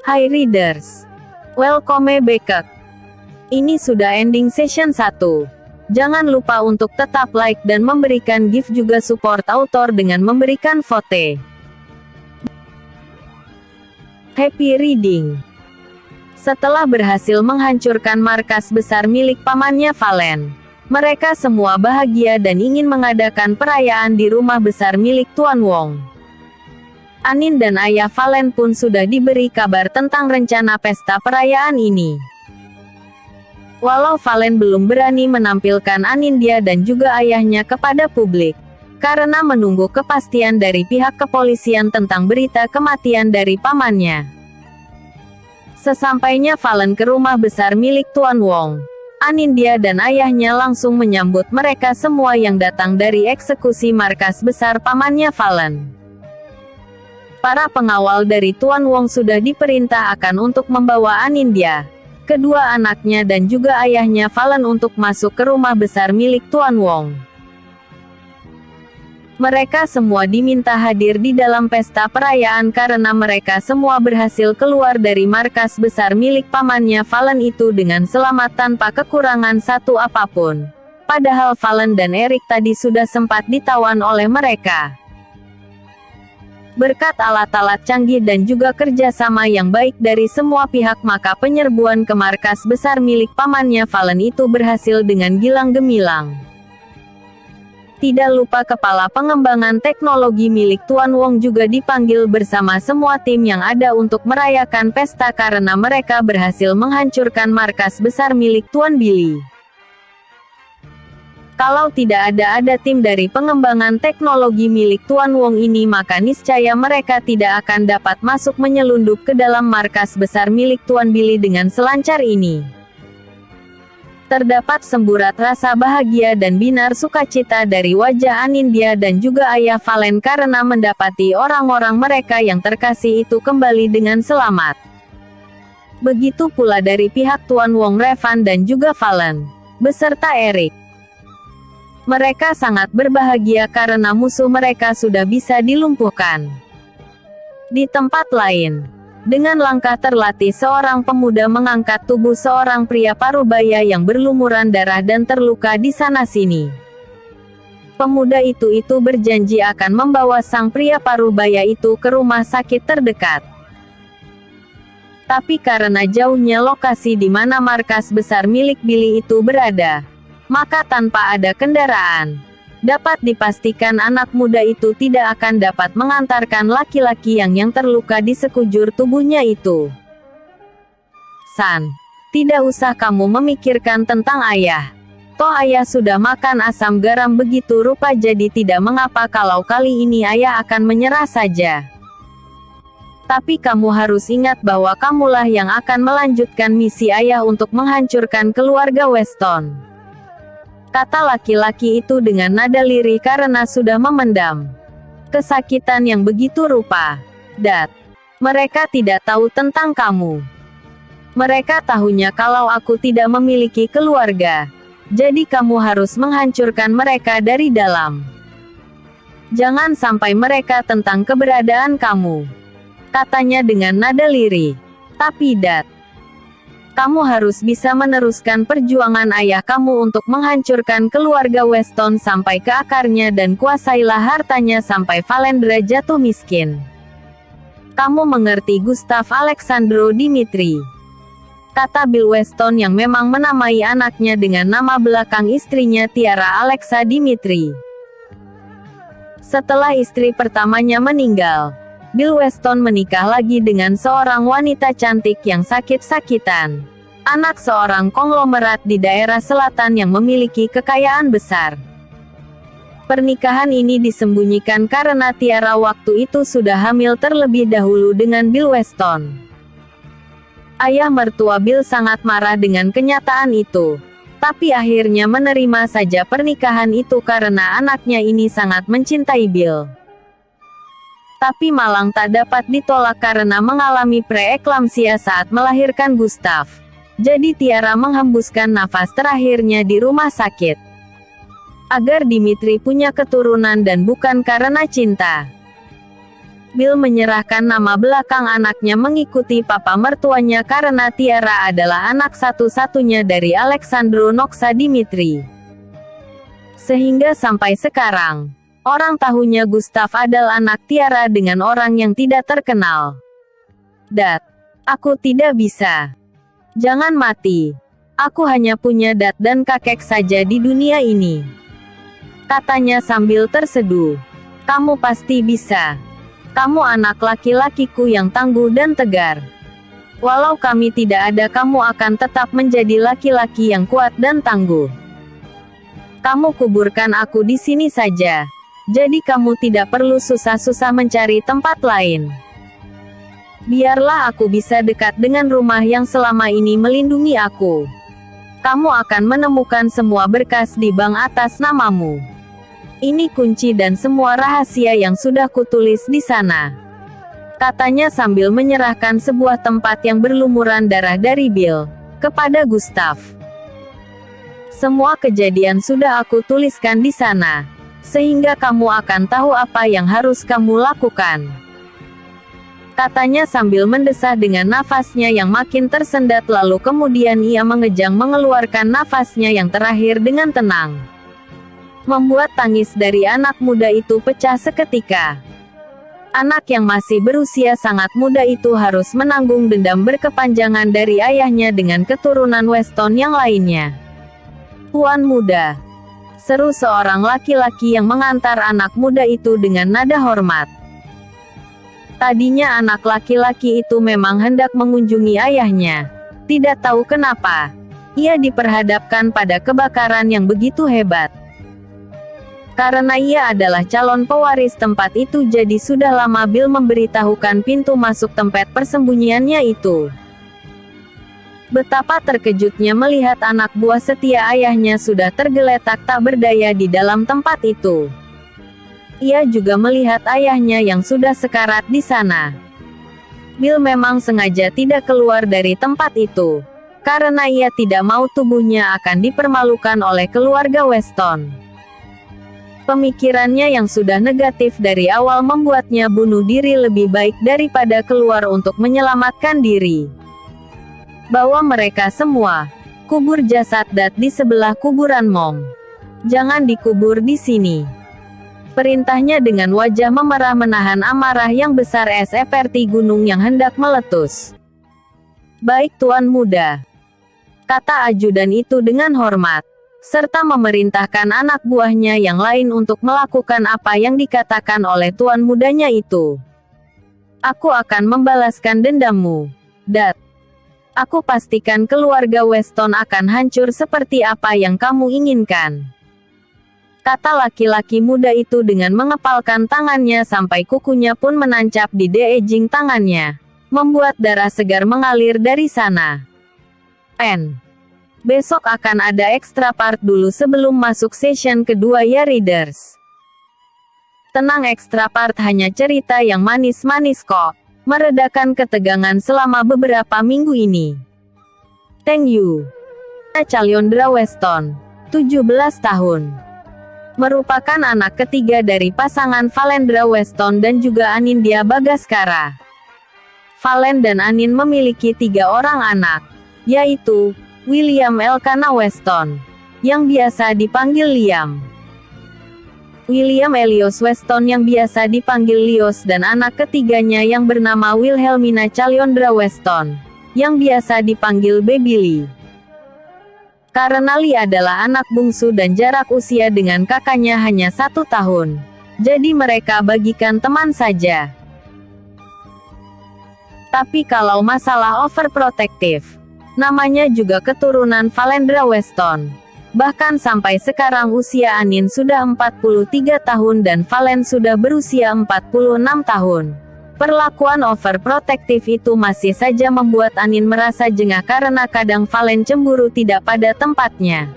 Hai readers, welcome back. Ini sudah ending session 1. Jangan lupa untuk tetap like dan memberikan gift juga support author dengan memberikan vote. Happy reading. Setelah berhasil menghancurkan markas besar milik pamannya Valen, mereka semua bahagia dan ingin mengadakan perayaan di rumah besar milik Tuan Wong. Anin dan ayah Valen pun sudah diberi kabar tentang rencana pesta perayaan ini. Walau Valen belum berani menampilkan Anindya dan juga ayahnya kepada publik, karena menunggu kepastian dari pihak kepolisian tentang berita kematian dari pamannya. Sesampainya Valen ke rumah besar milik Tuan Wong, Anindya dan ayahnya langsung menyambut mereka semua yang datang dari eksekusi markas besar pamannya Valen. Para pengawal dari Tuan Wong sudah diperintahkan untuk membawa Anindya, kedua anaknya dan juga ayahnya Valen untuk masuk ke rumah besar milik Tuan Wong. Mereka semua diminta hadir di dalam pesta perayaan karena mereka semua berhasil keluar dari markas besar milik pamannya Valen itu dengan selamat tanpa kekurangan satu apapun. Padahal Valen dan Erik tadi sudah sempat ditawan oleh mereka. Berkat alat-alat canggih dan juga kerjasama yang baik dari semua pihak, maka penyerbuan ke markas besar milik pamannya Valen itu berhasil dengan gilang gemilang. Tidak lupa kepala pengembangan teknologi milik Tuan Wong juga dipanggil bersama semua tim yang ada untuk merayakan pesta karena mereka berhasil menghancurkan markas besar milik Tuan Billy. Kalau tidak ada tim dari pengembangan teknologi milik Tuan Wong ini, maka niscaya mereka tidak akan dapat masuk menyelundup ke dalam markas besar milik Tuan Billy dengan selancar ini. Terdapat semburat rasa bahagia dan binar sukacita dari wajah Anindya dan juga ayah Valen karena mendapati orang-orang mereka yang terkasih itu kembali dengan selamat. Begitu pula dari pihak Tuan Wong, Revan dan juga Valen, beserta Erik. Mereka sangat berbahagia karena musuh mereka sudah bisa dilumpuhkan. Di tempat lain, dengan langkah terlatih seorang pemuda mengangkat tubuh seorang pria parubaya yang berlumuran darah dan terluka di sana-sini. Pemuda itu berjanji akan membawa sang pria parubaya itu ke rumah sakit terdekat. Tapi karena jauhnya lokasi di mana markas besar milik Billy itu berada, maka tanpa ada kendaraan, dapat dipastikan anak muda itu tidak akan dapat mengantarkan laki-laki yang terluka di sekujur tubuhnya itu. San, tidak usah kamu memikirkan tentang ayah. Toh ayah sudah makan asam garam begitu rupa, jadi tidak mengapa kalau kali ini ayah akan menyerah saja. Tapi kamu harus ingat bahwa kamulah yang akan melanjutkan misi ayah untuk menghancurkan keluarga Weston. Kata laki-laki itu dengan nada lirih karena sudah memendam kesakitan yang begitu rupa. Dad, mereka tidak tahu tentang kamu. Mereka tahunya kalau aku tidak memiliki keluarga. Jadi kamu harus menghancurkan mereka dari dalam. Jangan sampai mereka tentang keberadaan kamu. Katanya dengan nada lirih. Tapi Dad, kamu harus bisa meneruskan perjuangan ayah kamu untuk menghancurkan keluarga Weston sampai ke akarnya dan kuasailah hartanya sampai Valendra jatuh miskin. Kamu mengerti Gustav Alexandro Dimitri? Kata Bill Weston yang memang menamai anaknya dengan nama belakang istrinya Tiara Alexa Dimitri. Setelah istri pertamanya meninggal, Bill Weston menikah lagi dengan seorang wanita cantik yang sakit-sakitan. Anak seorang konglomerat di daerah selatan yang memiliki kekayaan besar. Pernikahan ini disembunyikan karena Tiara waktu itu sudah hamil terlebih dahulu dengan Bill Weston. Ayah mertua Bill sangat marah dengan kenyataan itu. Tapi akhirnya menerima saja pernikahan itu karena anaknya ini sangat mencintai Bill. Tapi malang tak dapat ditolak karena mengalami preeklamsia saat melahirkan Gustav. Jadi Tiara menghembuskan nafas terakhirnya di rumah sakit. Agar Dimitri punya keturunan dan bukan karena cinta. Bill menyerahkan nama belakang anaknya mengikuti papa mertuanya karena Tiara adalah anak satu-satunya dari Alexandro Noksa Dimitri. Sehingga sampai sekarang, orang tahunya Gustav adalah anak Tiara dengan orang yang tidak terkenal. Dad, aku tidak bisa. Jangan mati. Aku hanya punya dad dan kakek saja di dunia ini. Katanya sambil terseduh. Kamu pasti bisa. Kamu anak laki-lakiku yang tangguh dan tegar. Walau kami tidak ada, kamu akan tetap menjadi laki-laki yang kuat dan tangguh. Kamu kuburkan aku di sini saja. Jadi kamu tidak perlu susah-susah mencari tempat lain. Biarlah aku bisa dekat dengan rumah yang selama ini melindungi aku. Kamu akan menemukan semua berkas di bank atas namamu. Ini kunci dan semua rahasia yang sudah kutulis di sana. Katanya sambil menyerahkan sebuah tempat yang berlumuran darah dari Bill kepada Gustav. Semua kejadian sudah aku tuliskan di sana, sehingga kamu akan tahu apa yang harus kamu lakukan. Katanya sambil mendesah dengan nafasnya yang makin tersendat, lalu kemudian ia mengeluarkan nafasnya yang terakhir dengan tenang. Membuat tangis dari anak muda itu pecah seketika. Anak yang masih berusia sangat muda itu harus menanggung dendam berkepanjangan dari ayahnya dengan keturunan Weston yang lainnya. Tuan muda, seru seorang laki-laki yang mengantar anak muda itu dengan nada hormat. Tadinya anak laki-laki itu memang hendak mengunjungi ayahnya. Tidak tahu kenapa, ia diperhadapkan pada kebakaran yang begitu hebat. Karena ia adalah calon pewaris tempat itu, jadi sudah lama Bill memberitahukan pintu masuk tempat persembunyiannya itu. Betapa terkejutnya melihat anak buah setia ayahnya sudah tergeletak tak berdaya di dalam tempat itu. Ia juga melihat ayahnya yang sudah sekarat di sana. Bill memang sengaja tidak keluar dari tempat itu, karena ia tidak mau tubuhnya akan dipermalukan oleh keluarga Weston. Pemikirannya yang sudah negatif dari awal membuatnya bunuh diri lebih baik daripada keluar untuk menyelamatkan diri. Bawa mereka semua. Kubur jasad Dad di sebelah kuburan Mom. Jangan dikubur di sini. Perintahnya dengan wajah memerah menahan amarah yang besar seperti gunung yang hendak meletus. Baik Tuan Muda, kata ajudan itu dengan hormat, serta memerintahkan anak buahnya yang lain untuk melakukan apa yang dikatakan oleh Tuan Mudanya itu. Aku akan membalaskan dendammu, Dad. Aku pastikan keluarga Weston akan hancur seperti apa yang kamu inginkan. Kata laki-laki muda itu dengan mengepalkan tangannya sampai kukunya pun menancap di ejing tangannya, membuat darah segar mengalir dari sana. Besok akan ada extra part dulu sebelum masuk session kedua ya readers. Tenang, extra part hanya cerita yang manis-manis kok, meredakan ketegangan selama beberapa minggu ini. Thank you. Calyondra Weston, 17 tahun. Merupakan anak ketiga dari pasangan Valendra Weston dan juga Anindya Bagaskara. Valen dan Anin memiliki 3 orang anak, yaitu William Elkanah Weston, yang biasa dipanggil Liam, William Elios Weston yang biasa dipanggil Lios, dan anak ketiganya yang bernama Wilhelmina Calyondra Weston, yang biasa dipanggil Baby Lee. Karena Lee adalah anak bungsu dan jarak usia dengan kakaknya hanya 1 tahun, jadi mereka bagikan teman saja. Tapi kalau masalah overprotective, namanya juga keturunan Valendra Weston. Bahkan sampai sekarang usia Anin sudah 43 tahun dan Valen sudah berusia 46 tahun. Perlakuan overprotective itu masih saja membuat Anin merasa jengah karena kadang Valen cemburu tidak pada tempatnya.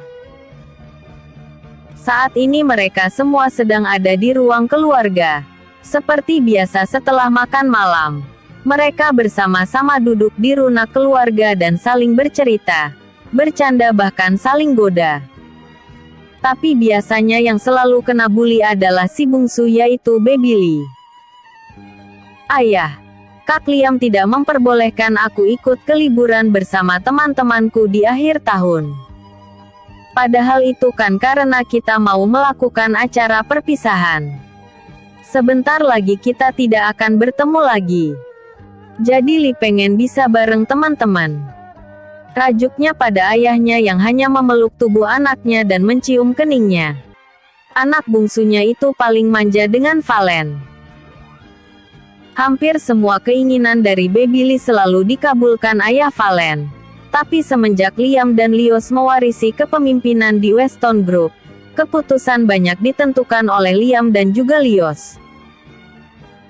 Saat ini mereka semua sedang ada di ruang keluarga. Seperti biasa setelah makan malam, mereka bersama-sama duduk di ruang keluarga dan saling bercerita, bercanda bahkan saling goda. Tapi biasanya yang selalu kena bully adalah si bungsu yaitu Baby Lee. Ayah, Kak Liam tidak memperbolehkan aku ikut ke liburan bersama teman-temanku di akhir tahun. Padahal itu kan karena kita mau melakukan acara perpisahan. Sebentar lagi kita tidak akan bertemu lagi. Jadi Li pengen bisa bareng teman-teman. Rajuknya pada ayahnya yang hanya memeluk tubuh anaknya dan mencium keningnya. Anak bungsunya itu paling manja dengan Valen. Hampir semua keinginan dari Baby Lee selalu dikabulkan ayah Valen. Tapi semenjak Liam dan Lios mewarisi kepemimpinan di Weston Group, keputusan banyak ditentukan oleh Liam dan juga Lios.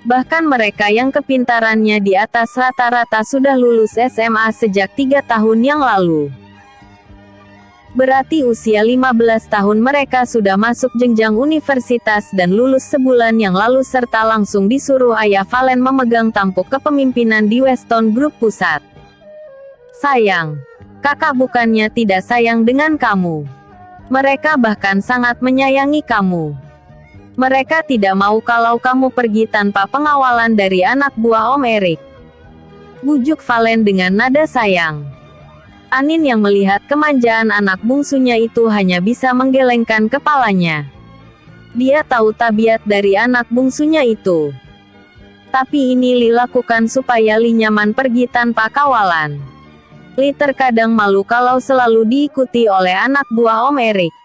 Bahkan mereka yang kepintarannya di atas rata-rata sudah lulus SMA sejak 3 tahun yang lalu. Berarti usia 15 tahun mereka sudah masuk jenjang universitas dan lulus sebulan yang lalu serta langsung disuruh ayah Valen memegang tampuk kepemimpinan di Weston Group Pusat. Sayang, kakak bukannya tidak sayang dengan kamu. Mereka bahkan sangat menyayangi kamu. Mereka tidak mau kalau kamu pergi tanpa pengawalan dari anak buah Om Erik. Bujuk Valen dengan nada sayang. Anin yang melihat kemanjaan anak bungsunya itu hanya bisa menggelengkan kepalanya. Dia tahu tabiat dari anak bungsunya itu. Tapi ini Li lakukan supaya Li nyaman pergi tanpa kawalan. Li terkadang malu kalau selalu diikuti oleh anak buah Om Erik.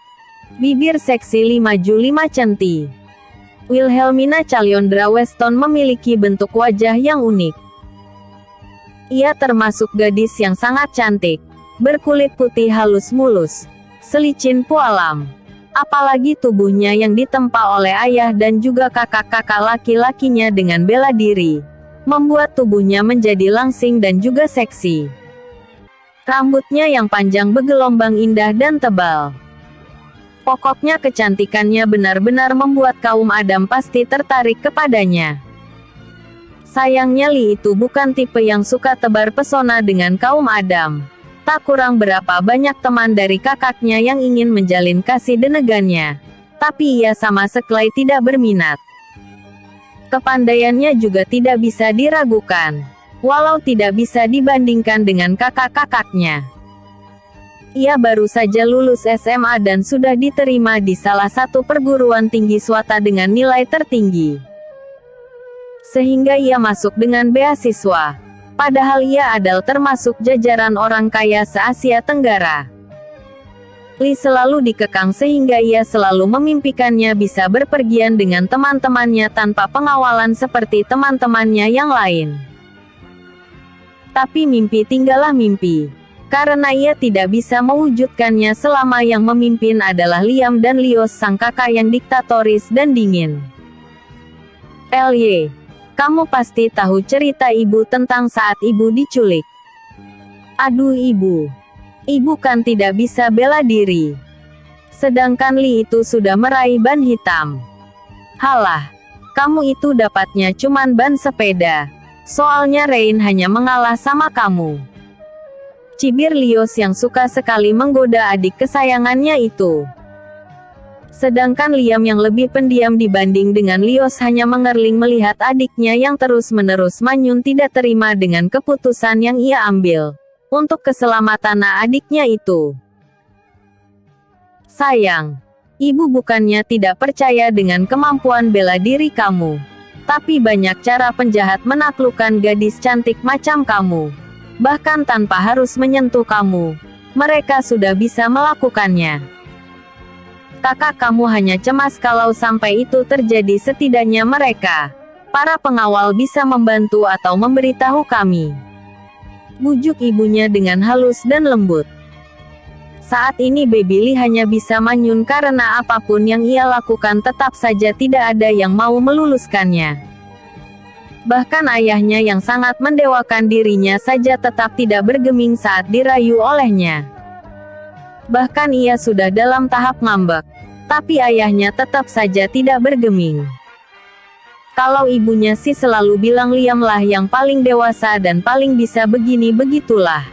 Bibir seksi Li maju 5 cm. Wilhelmina Calyondra Weston memiliki bentuk wajah yang unik. Ia termasuk gadis yang sangat cantik. Berkulit putih halus mulus, selicin pualam. Apalagi tubuhnya yang ditempa oleh ayah dan juga kakak-kakak laki-lakinya dengan bela diri, membuat tubuhnya menjadi langsing dan juga seksi. Rambutnya yang panjang bergelombang indah dan tebal. Pokoknya kecantikannya benar-benar membuat kaum Adam pasti tertarik kepadanya. Sayangnya Li itu bukan tipe yang suka tebar pesona dengan kaum Adam. Tak kurang berapa banyak teman dari kakaknya yang ingin menjalin kasih denegannya. Tapi ia sama sekali tidak berminat. Kepandaiannya juga tidak bisa diragukan. Walau tidak bisa dibandingkan dengan kakak-kakaknya. Ia baru saja lulus SMA dan sudah diterima di salah satu perguruan tinggi swasta dengan nilai tertinggi. Sehingga ia masuk dengan beasiswa. Padahal ia adalah termasuk jajaran orang kaya se-Asia Tenggara. Li selalu dikekang sehingga ia selalu memimpikannya bisa berpergian dengan teman-temannya tanpa pengawalan seperti teman-temannya yang lain. Tapi mimpi tinggallah mimpi. Karena ia tidak bisa mewujudkannya selama yang memimpin adalah Liam dan Lios sang kakak yang diktatoris dan dingin. Ly, kamu pasti tahu cerita ibu tentang saat ibu diculik. Aduh ibu. Ibu kan tidak bisa bela diri. Sedangkan Li itu sudah meraih ban hitam. Halah. Kamu itu dapatnya cuman ban sepeda. Soalnya Rain hanya mengalah sama kamu. Cibir Lios yang suka sekali menggoda adik kesayangannya itu. Sedangkan Liam yang lebih pendiam dibanding dengan Lios hanya mengerling melihat adiknya yang terus-menerus manyun tidak terima dengan keputusan yang ia ambil. Untuk keselamatan adiknya itu. Sayang. Ibu bukannya tidak percaya dengan kemampuan bela diri kamu. Tapi banyak cara penjahat menaklukkan gadis cantik macam kamu. Bahkan tanpa harus menyentuh kamu. Mereka sudah bisa melakukannya. Kakak kamu hanya cemas kalau sampai itu terjadi setidaknya mereka. Para pengawal bisa membantu atau memberitahu kami. Bujuk ibunya dengan halus dan lembut. Saat ini Baby Lee hanya bisa manyun karena apapun yang ia lakukan tetap saja tidak ada yang mau meluluskannya. Bahkan ayahnya yang sangat mendewakan dirinya saja tetap tidak bergeming saat dirayu olehnya. Bahkan ia sudah dalam tahap ngambek. Tapi ayahnya tetap saja tidak bergeming. Kalau ibunya sih selalu bilang Liam lah yang paling dewasa dan paling bisa begini begitulah.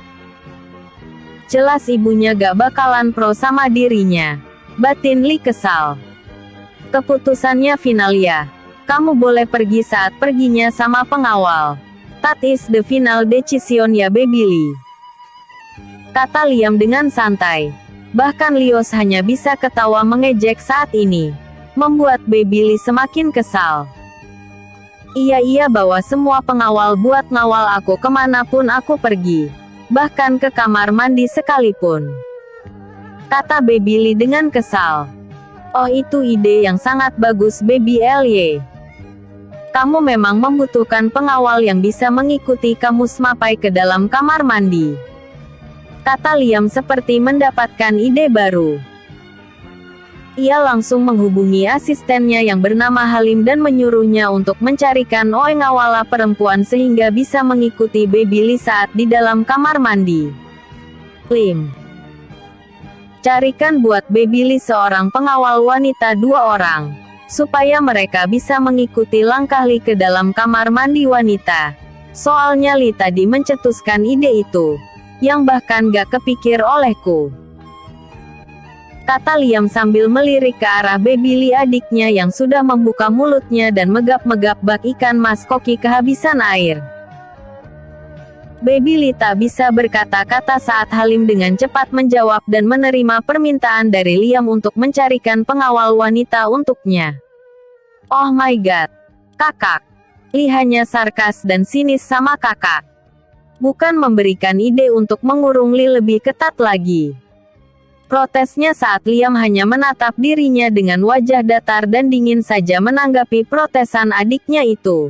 Jelas ibunya gak bakalan pro sama dirinya. Batin Li kesal. Keputusannya final ya. Kamu boleh pergi saat perginya sama pengawal. That is the final decision ya Baby Lee, kata Liam dengan santai. Bahkan Lios hanya bisa ketawa mengejek saat ini, membuat Baby Lee semakin kesal. Iya bawa semua pengawal buat ngawal aku kemanapun aku pergi, bahkan ke kamar mandi sekalipun, kata Baby Lee dengan kesal. Oh itu ide yang sangat bagus Baby Ly. Kamu memang membutuhkan pengawal yang bisa mengikuti kamu sampai ke dalam kamar mandi, kata Liam seperti mendapatkan ide baru. Ia langsung menghubungi asistennya yang bernama Halim dan menyuruhnya untuk mencarikan ngawala perempuan sehingga bisa mengikuti Baby Lee saat di dalam kamar mandi. Lim, carikan buat Baby Lee seorang pengawal wanita 2 orang, supaya mereka bisa mengikuti langkah Lee ke dalam kamar mandi wanita. Soalnya Lee tadi mencetuskan ide itu, yang bahkan gak kepikir olehku, kata Liam sambil melirik ke arah Baby Lee adiknya yang sudah membuka mulutnya dan megap-megap bak ikan mas koki kehabisan air. Baby Lee tak bisa berkata-kata saat Halim dengan cepat menjawab dan menerima permintaan dari Liam untuk mencarikan pengawal wanita untuknya. Oh my god, kakak. Lee hanya sarkas dan sinis sama kakak, bukan memberikan ide untuk mengurung Lee lebih ketat lagi. Protesnya saat Liam hanya menatap dirinya dengan wajah datar dan dingin saja menanggapi protesan adiknya itu.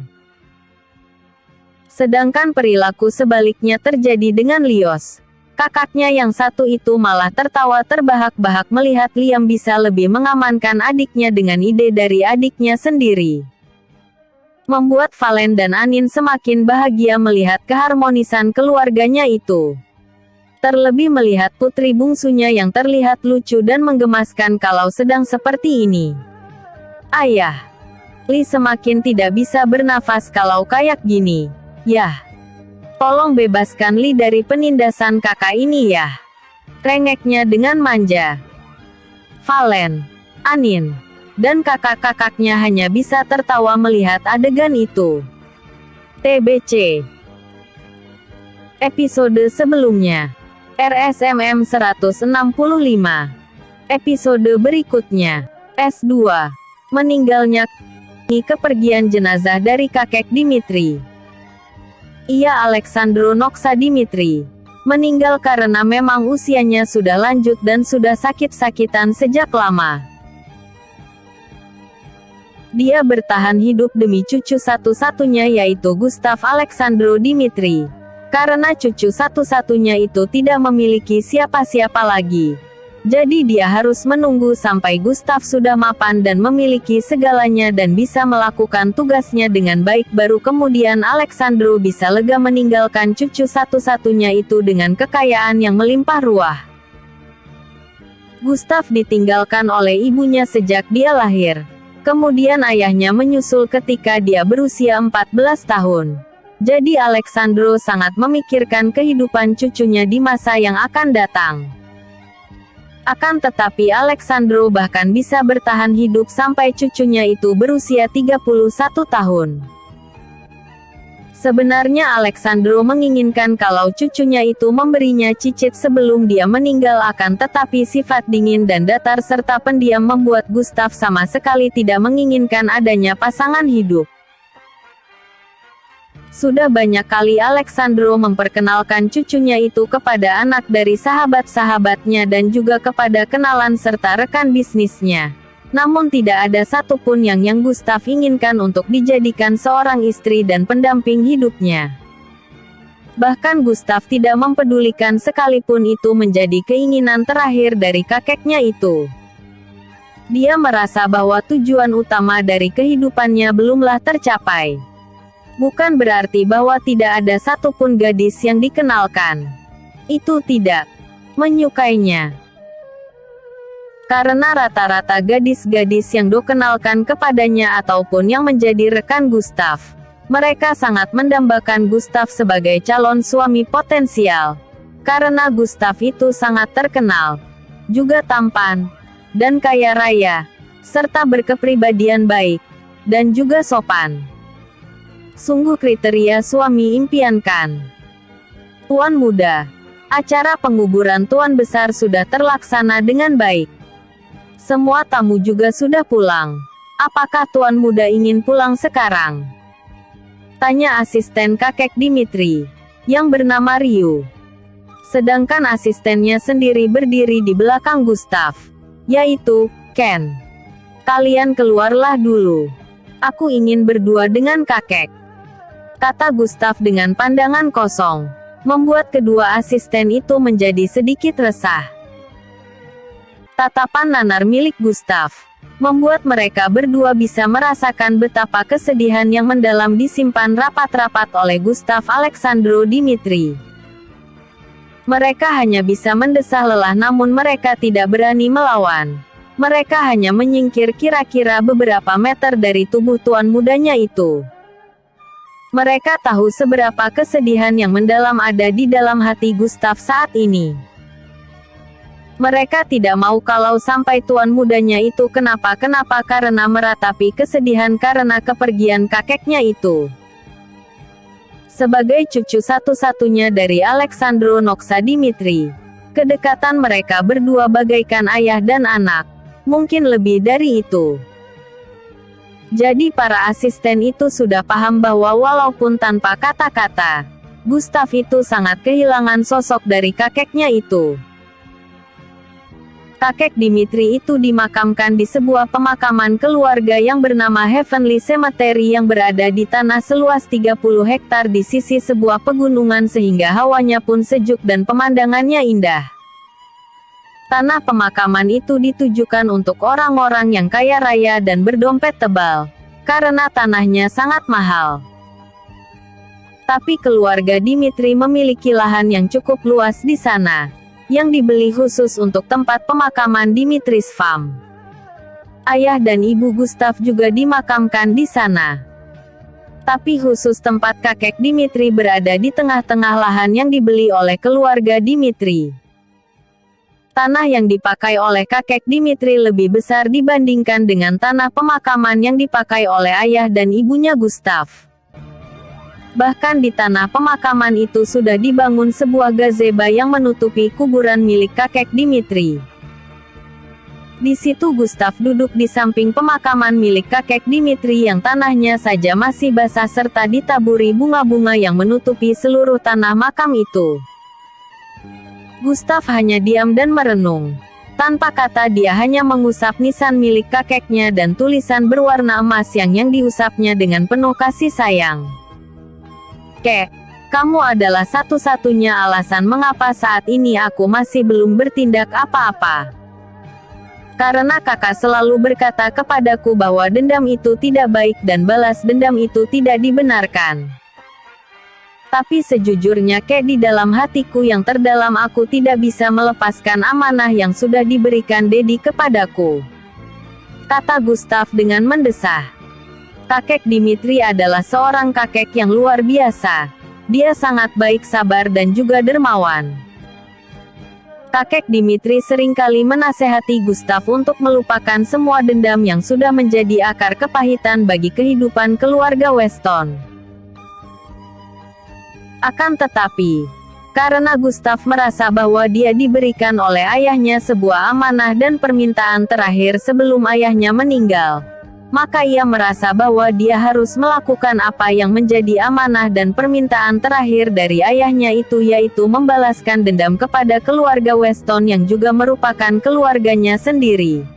Sedangkan perilaku sebaliknya terjadi dengan Lios. Kakaknya yang satu itu malah tertawa terbahak-bahak melihat Liam bisa lebih mengamankan adiknya dengan ide dari adiknya sendiri. Membuat Valen dan Anin semakin bahagia melihat keharmonisan keluarganya itu. Terlebih melihat putri bungsunya yang terlihat lucu dan menggemaskan kalau sedang seperti ini. Ayah, Lee semakin tidak bisa bernafas kalau kayak gini. Yah, tolong bebaskan Lee dari penindasan kakak ini ya, rengeknya dengan manja. Valen, Anin, dan kakak-kakaknya hanya bisa tertawa melihat adegan itu. TBC Episode sebelumnya, RSMM 165. Episode berikutnya, S2. Meninggalnya kepergian jenazah dari kakek Dimitri. Ia Alexandro Noksa Dimitri. Meninggal karena memang usianya sudah lanjut dan sudah sakit-sakitan sejak lama. Dia bertahan hidup demi cucu satu-satunya yaitu Gustav Alexandro Dimitri. Karena cucu satu-satunya itu tidak memiliki siapa-siapa lagi. Jadi dia harus menunggu sampai Gustav sudah mapan dan memiliki segalanya dan bisa melakukan tugasnya dengan baik baru kemudian Alexandro bisa lega meninggalkan cucu satu-satunya itu dengan kekayaan yang melimpah ruah. Gustav ditinggalkan oleh ibunya sejak dia lahir. Kemudian ayahnya menyusul ketika dia berusia 14 tahun. Jadi Alexandro sangat memikirkan kehidupan cucunya di masa yang akan datang. Akan tetapi Alexandro bahkan bisa bertahan hidup sampai cucunya itu berusia 31 tahun. Sebenarnya Alexandro menginginkan kalau cucunya itu memberinya cicit sebelum dia meninggal akan tetapi sifat dingin dan datar serta pendiam membuat Gustav sama sekali tidak menginginkan adanya pasangan hidup. Sudah banyak kali Alexandro memperkenalkan cucunya itu kepada anak dari sahabat-sahabatnya dan juga kepada kenalan serta rekan bisnisnya. Namun tidak ada satupun yang Gustav inginkan untuk dijadikan seorang istri dan pendamping hidupnya. Bahkan Gustav tidak mempedulikan sekalipun itu menjadi keinginan terakhir dari kakeknya itu. Dia merasa bahwa tujuan utama dari kehidupannya belumlah tercapai. Bukan berarti bahwa tidak ada satupun gadis yang dikenalkan. Itu tidak menyukainya. Karena rata-rata gadis-gadis yang dikenalkan kepadanya ataupun yang menjadi rekan Gustav, mereka sangat mendambakan Gustav sebagai calon suami potensial. Karena Gustav itu sangat terkenal, juga tampan, dan kaya raya, serta berkepribadian baik. dan juga sopan. Sungguh kriteria suami impian kan? Tuan muda, acara penguburan Tuan Besar sudah terlaksana dengan baik. Semua tamu juga sudah pulang. Apakah Tuan muda ingin pulang sekarang? Tanya asisten kakek Dimitri, yang bernama Ryu. Sedangkan asistennya sendiri berdiri di belakang Gustav, yaitu Ken. Kalian keluarlah dulu. Aku ingin berdua dengan kakek, kata Gustav dengan pandangan kosong, membuat kedua asisten itu menjadi sedikit resah. Tatapan nanar milik Gustav membuat mereka berdua bisa merasakan betapa kesedihan yang mendalam disimpan rapat-rapat oleh Gustav Alexandro Dimitri. Mereka hanya bisa mendesah lelah namun mereka tidak berani melawan. Mereka hanya menyingkir kira-kira beberapa meter dari tubuh tuan mudanya itu. Mereka tahu seberapa kesedihan yang mendalam ada di dalam hati Gustav saat ini. Mereka tidak mau kalau sampai tuan mudanya itu kenapa-kenapa karena meratapi kesedihan karena kepergian kakeknya itu. Sebagai cucu satu-satunya dari Alexandro Noksa Dimitri, kedekatan mereka berdua bagaikan ayah dan anak, mungkin lebih dari itu. Jadi para asisten itu sudah paham bahwa walaupun tanpa kata-kata, Gustav itu sangat kehilangan sosok dari kakeknya itu. Kakek Dimitri itu dimakamkan di sebuah pemakaman keluarga yang bernama Heavenly Cemetery yang berada di tanah seluas 30 hektar di sisi sebuah pegunungan sehingga hawanya pun sejuk dan pemandangannya indah. Tanah pemakaman itu ditujukan untuk orang-orang yang kaya raya dan berdompet tebal, karena tanahnya sangat mahal. Tapi keluarga Dimitri memiliki lahan yang cukup luas di sana, yang dibeli khusus untuk tempat pemakaman Dimitri's Farm. Ayah dan ibu Gustav juga dimakamkan di sana. Tapi khusus tempat kakek Dimitri berada di tengah-tengah lahan yang dibeli oleh keluarga Dimitri. Tanah yang dipakai oleh kakek Dimitri lebih besar dibandingkan dengan tanah pemakaman yang dipakai oleh ayah dan ibunya Gustav. Bahkan di tanah pemakaman itu sudah dibangun sebuah gazebo yang menutupi kuburan milik kakek Dimitri. Di situ Gustav duduk di samping pemakaman milik kakek Dimitri yang tanahnya saja masih basah serta ditaburi bunga-bunga yang menutupi seluruh tanah makam itu. Gustav hanya diam dan merenung. Tanpa kata dia hanya mengusap nisan milik kakeknya dan tulisan berwarna emas yang diusapnya dengan penuh kasih sayang. Kek, kamu adalah satu-satunya alasan mengapa saat ini aku masih belum bertindak apa-apa. Karena kakak selalu berkata kepadaku bahwa dendam itu tidak baik dan balas dendam itu tidak dibenarkan. Tapi sejujurnya Kek, di dalam hatiku yang terdalam aku tidak bisa melepaskan amanah yang sudah diberikan Dedi kepadaku, kata Gustav dengan mendesah. Kakek Dimitri adalah seorang kakek yang luar biasa. Dia sangat baik, sabar dan juga dermawan. Kakek Dimitri seringkali menasehati Gustav untuk melupakan semua dendam yang sudah menjadi akar kepahitan bagi kehidupan keluarga Weston. Akan tetapi, karena Gustav merasa bahwa dia diberikan oleh ayahnya sebuah amanah dan permintaan terakhir sebelum ayahnya meninggal, maka ia merasa bahwa dia harus melakukan apa yang menjadi amanah dan permintaan terakhir dari ayahnya itu, yaitu membalaskan dendam kepada keluarga Weston yang juga merupakan keluarganya sendiri.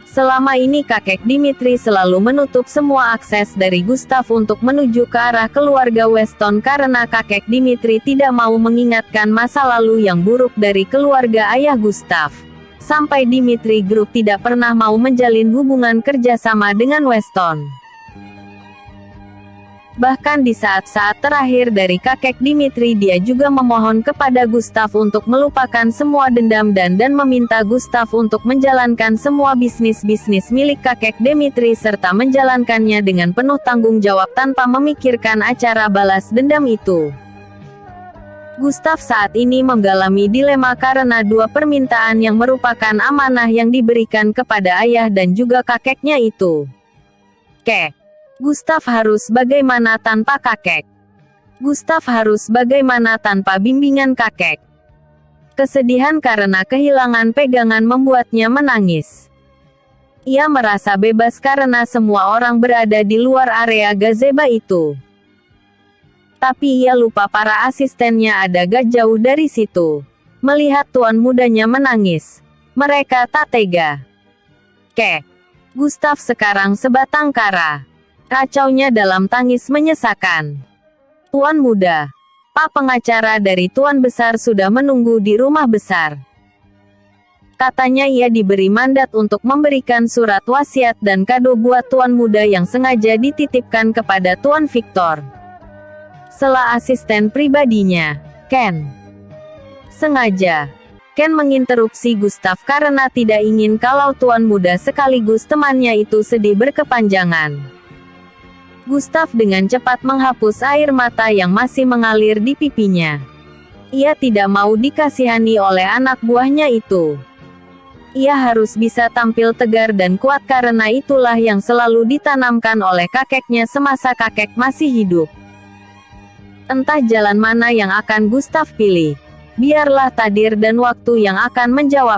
Selama ini kakek Dimitri selalu menutup semua akses dari Gustav untuk menuju ke arah keluarga Weston karena kakek Dimitri tidak mau mengingatkan masa lalu yang buruk dari keluarga ayah Gustav. Sampai Dimitri Group tidak pernah mau menjalin hubungan kerjasama dengan Weston. Bahkan di saat-saat terakhir dari kakek Dimitri, dia juga memohon kepada Gustav untuk melupakan semua dendam dan meminta Gustav untuk menjalankan semua bisnis-bisnis milik kakek Dimitri serta menjalankannya dengan penuh tanggung jawab tanpa memikirkan acara balas dendam itu. Gustav saat ini mengalami dilema karena dua permintaan yang merupakan amanah yang diberikan kepada ayah dan juga kakeknya itu. Gustav harus bagaimana tanpa kakek? Gustav harus bagaimana tanpa bimbingan kakek? Kesedihan karena kehilangan pegangan membuatnya menangis. Ia merasa bebas karena semua orang berada di luar area gazebo itu. Tapi ia lupa para asistennya ada gak jauh dari situ. Melihat tuan mudanya menangis, mereka tak tega. Gustav sekarang sebatang kara. Kacaunya dalam tangis menyesakan. Tuan muda, Pak pengacara dari Tuan Besar sudah menunggu di rumah besar. Katanya ia diberi mandat untuk memberikan surat wasiat dan kado buat Tuan muda yang sengaja dititipkan kepada Tuan Victor. Sela asisten pribadinya, Ken. Sengaja, Ken menginterupsi Gustav karena tidak ingin kalau tuan muda sekaligus temannya itu sedih berkepanjangan. Gustav dengan cepat menghapus air mata yang masih mengalir di pipinya. Ia tidak mau dikasihani oleh anak buahnya itu. Ia harus bisa tampil tegar dan kuat karena itulah yang selalu ditanamkan oleh kakeknya semasa kakek masih hidup. Entah jalan mana yang akan Gustav pilih. Biarlah takdir dan waktu yang akan menjawab.